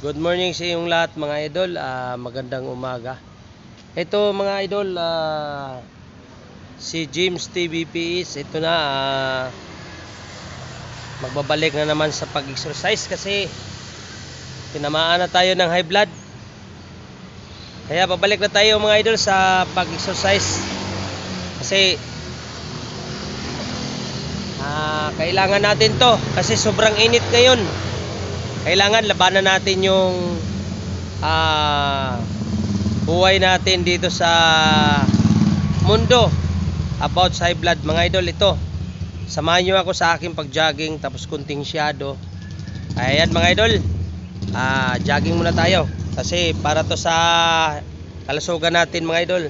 Good morning sa inyong lahat mga idol. Magandang umaga. Ito mga idol, si James TVPS. Ito na, magbabalik na naman sa pag-exercise kasi tinamaan na tayo ng high blood. Kaya babalik na tayo mga idol sa pag-exercise kasi kailangan natin to kasi sobrang init ngayon. Kailangan labanan natin yung buhay natin dito sa mundo about sa high blood mga idol. Ito, samahan nyo ako sa aking pag-jogging tapos kunting shadow. Ayan mga idol, jogging muna tayo kasi para to sa kalusugan natin mga idol.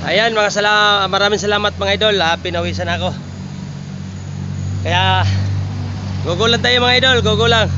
Ayan maraming salamat mga idol. Pinawisan ako. Kaya gogo lang tayo mga idol, gogo lang.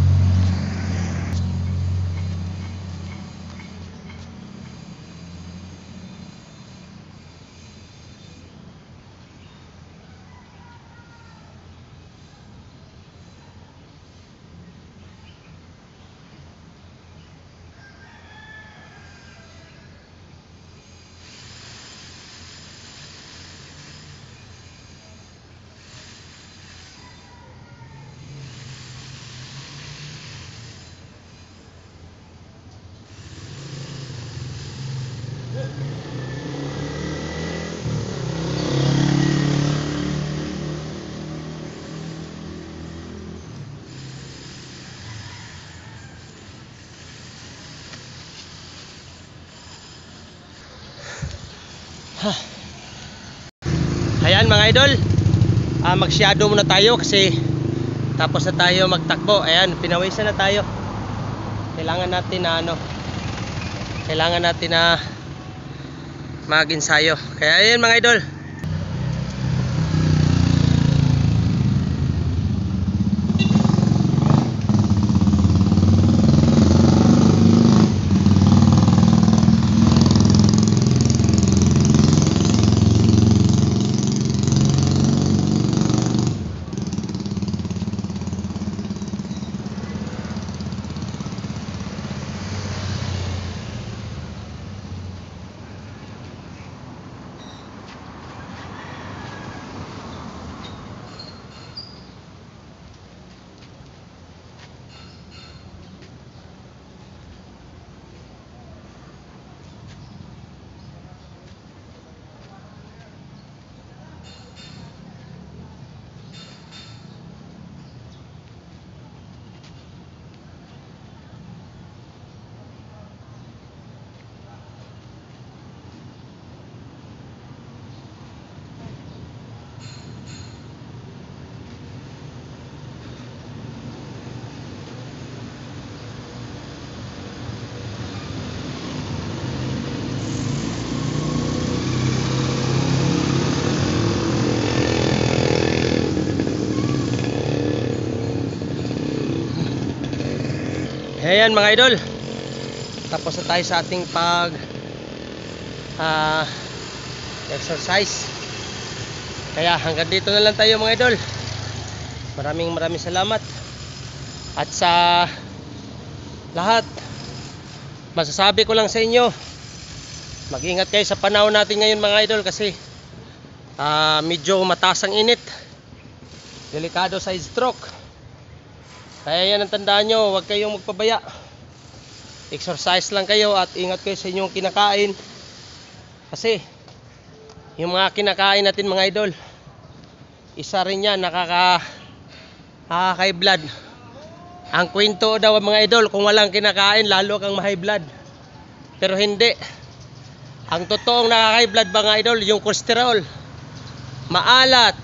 Ayan mga idol, mag-shadow muna tayo kasi tapos na tayo magtakbo. Ayan, pinawisan na tayo. Kailangan natin na mag-ensayo. Kaya ayan mga idol. Ayan mga idol, tapos na tayo sa ating exercise. Kaya hanggang dito na lang tayo mga idol. Maraming salamat. At sa lahat, masasabi ko lang sa inyo, mag-ingat kayo sa panahon natin ngayon mga idol, kasi medyo mataas ang init, delikado sa stroke. Kaya yan ang tandaan nyo, huwag kayong magpabaya, exercise lang kayo at ingat kayo sa inyong kinakain, kasi yung mga kinakain natin mga idol, isa rin yan nakaka-high blood. Ang kwento daw mga idol, kung walang kinakain lalo kang ma-high blood, pero hindi. Ang totoong nakaka-high blood mga idol, yung cholesterol, maalat,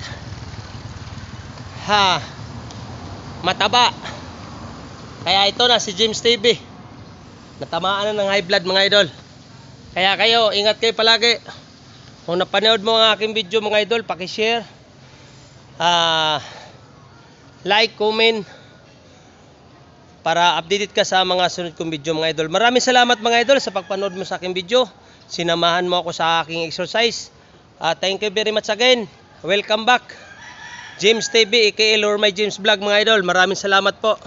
mataba. Kaya ito na si James TV, natamaan na ng high blood mga idol. Kaya kayo, ingat kayo palagi. Kung napanood mo ang aking video mga idol, paki-share, like, comment, para updated ka sa mga sunod kong video mga idol. Maraming salamat mga idol sa pagpanood mo sa aking video. Sinamahan mo ako sa aking exercise. Thank you very much again. Welcome back, James TV aka Lord My James Vlog mga idol. Maraming salamat po.